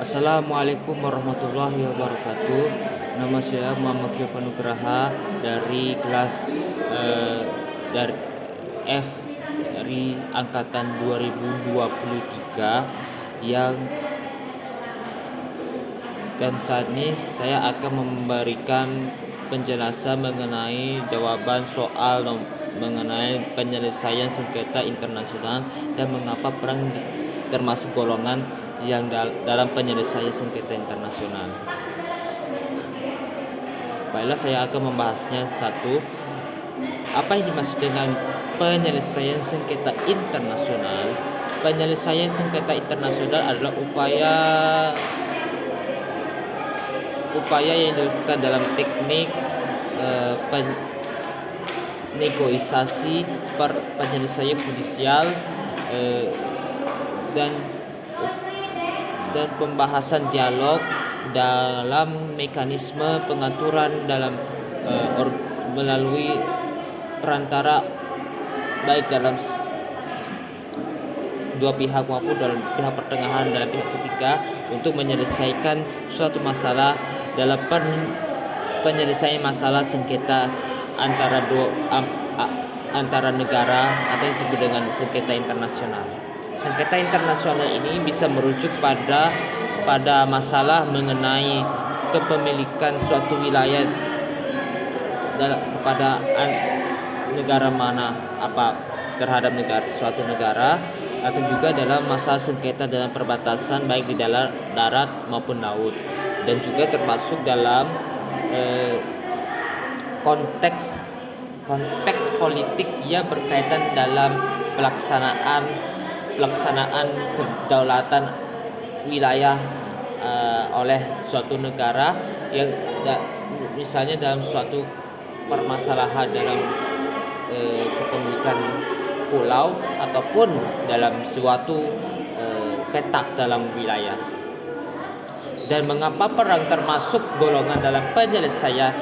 Assalamualaikum warahmatullahi wabarakatuh. Nama saya Muhammad Syafan Nugraha dari kelas dari F dari angkatan 2023 yang dan saat ini saya akan memberikan penjelasan mengenai jawaban soal mengenai penyelesaian sengketa internasional dan mengapa perang termasuk golongan yang dalam penyelesaian sengketa internasional. Baiklah, saya akan membahasnya satu. Apa yang dimaksud dengan penyelesaian sengketa internasional? Penyelesaian sengketa internasional adalah upaya yang dilakukan dalam teknik negosiasi penyelesaian judisial dan pembahasan dialog dalam mekanisme pengaturan dalam melalui perantara baik dalam dua pihak maupun dalam pihak pertengahan dalam pihak ketiga untuk menyelesaikan suatu masalah dalam penyelesaian masalah sengketa antara negara atau yang disebut dengan sengketa internasional. Sengketa internasional ini bisa merujuk pada masalah mengenai kepemilikan suatu wilayah kepada negara mana terhadap suatu negara, atau juga dalam masalah sengketa dalam perbatasan baik di darat maupun laut, dan juga termasuk dalam konteks politik yang berkaitan dalam pelaksanaan kedaulatan wilayah oleh suatu negara yang misalnya dalam suatu permasalahan dalam kepemilikan pulau ataupun dalam suatu petak dalam wilayah. Dan mengapa perang termasuk golongan dalam penyelesaian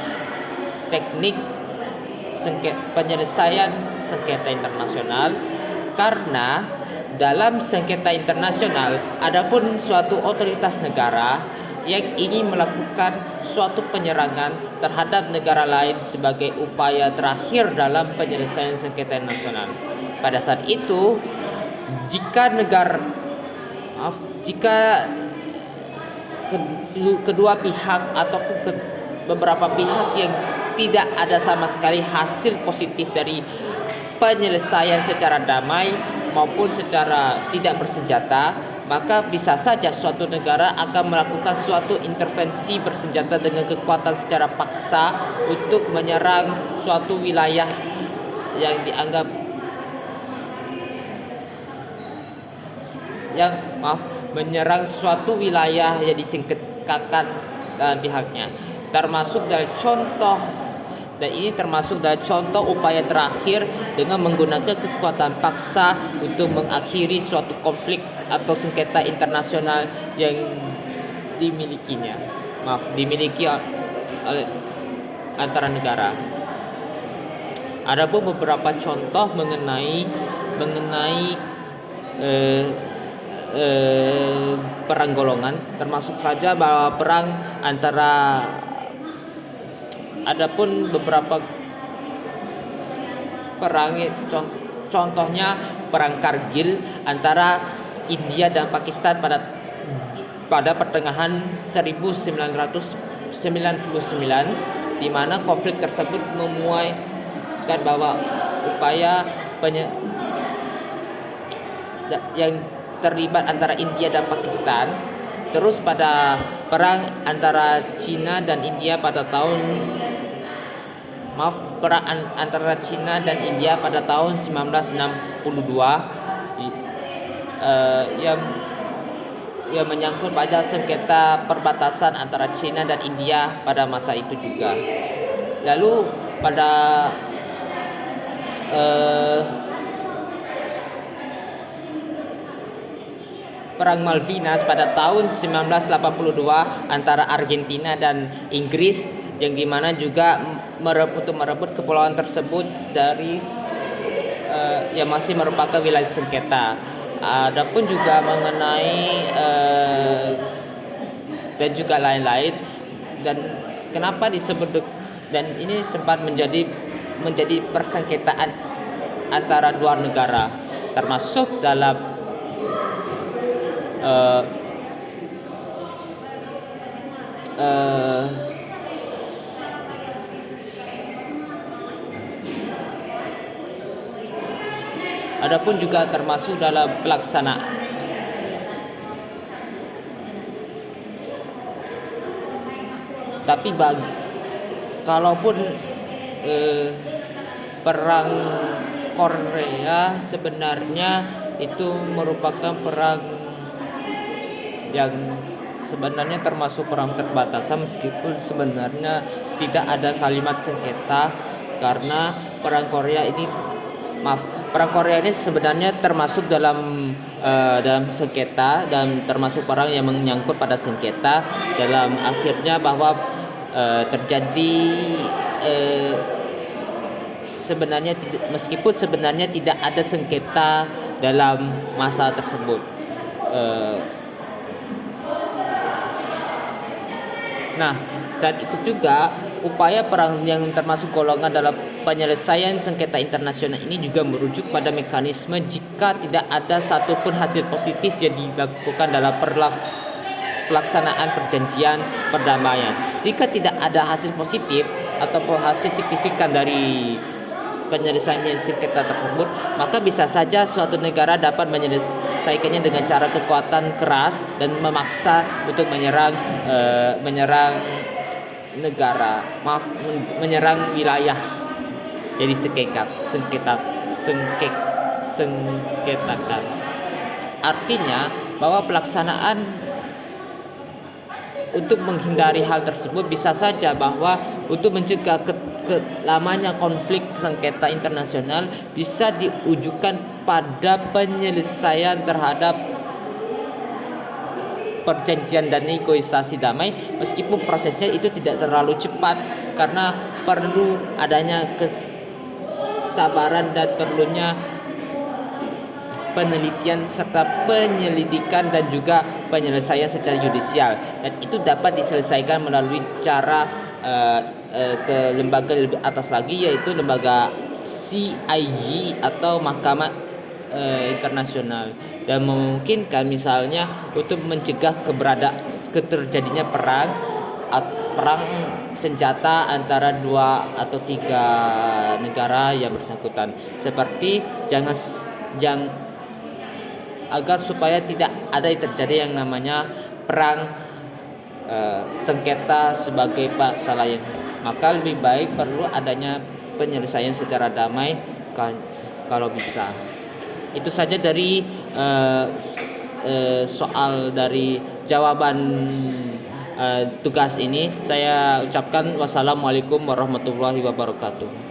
penyelesaian sengketa internasional? Karena dalam sengketa internasional adapun suatu otoritas negara yang ingin melakukan suatu penyerangan terhadap negara lain sebagai upaya terakhir dalam penyelesaian sengketa nasional. Pada saat itu, jika kedua pihak ataupun beberapa pihak yang tidak ada sama sekali hasil positif dari penyelesaian secara damai maupun secara tidak bersenjata, maka bisa saja suatu negara akan melakukan suatu intervensi bersenjata dengan kekuatan secara paksa untuk menyerang suatu wilayah yang dianggap menyerang suatu wilayah yang disengketakan pihaknya. Ini termasuk dari contoh upaya terakhir dengan menggunakan kekuatan paksa untuk mengakhiri suatu konflik atau sengketa internasional yang dimiliki oleh antara negara. Adapun beberapa contoh mengenai perang golongan, termasuk saja bahwa perang antara adapun beberapa perang, contohnya perang Kargil antara India dan Pakistan pada pertengahan 1999, di mana konflik tersebut memuaikan bahwa upaya yang terlibat antara India dan Pakistan. Terus pada perang antara Cina dan India pada tahun pada tahun 1962 yang menyangkut pada sengketa perbatasan antara Cina dan India pada masa itu juga. Lalu pada Perang Malvinas pada tahun 1982 antara Argentina dan Inggris, yang dimana juga merebut kepulauan tersebut dari yang masih merupakan wilayah sengketa. Adapun juga mengenai dan juga lain-lain. Dan kenapa disebut dan ini sempat menjadi persengketaan antara dua negara, termasuk dalam adapun juga termasuk dalam pelaksanaan. Tapi kalaupun perang Korea sebenarnya itu merupakan perang yang sebenarnya termasuk perang perbatasan, meskipun sebenarnya tidak ada kalimat sengketa, karena perang Korea ini sebenarnya termasuk dalam sengketa, dan termasuk perang yang menyangkut pada sengketa, dalam akhirnya bahwa terjadi sebenarnya meskipun sebenarnya tidak ada sengketa dalam masa tersebut. Nah, saat itu juga upaya perang yang termasuk golongan dalam penyelesaian sengketa internasional ini juga merujuk pada mekanisme jika tidak ada satupun hasil positif yang dilakukan dalam pelaksanaan perjanjian perdamaian. Jika tidak ada hasil positif ataupun hasil signifikan dari penyelesaian sengketa tersebut, maka bisa saja suatu negara dapat menyelesaikannya dengan cara kekuatan keras dan memaksa untuk menyerang wilayah jadi sengketakan. Artinya bahwa pelaksanaan untuk menghindari hal tersebut bisa saja bahwa untuk mencegah lamanya konflik sengketa internasional bisa diujukan pada penyelesaian terhadap perjanjian dan negosiasi damai, meskipun prosesnya itu tidak terlalu cepat karena perlu adanya kesabaran dan perlunya penelitian serta penyelidikan dan juga penyelesaian secara yudisial, dan itu dapat diselesaikan melalui cara ke lembaga lebih atas lagi, yaitu lembaga CIG atau Mahkamah Internasional, dan memungkinkan misalnya untuk mencegah terjadinya perang senjata antara 2 atau 3 negara yang bersangkutan, seperti agar supaya tidak ada terjadi yang namanya perang sengketa sebagai masalah yang, maka lebih baik perlu adanya penyelesaian secara damai kalau bisa. Itu saja dari soal dari jawaban tugas ini. Saya ucapkan wassalamualaikum warahmatullahi wabarakatuh.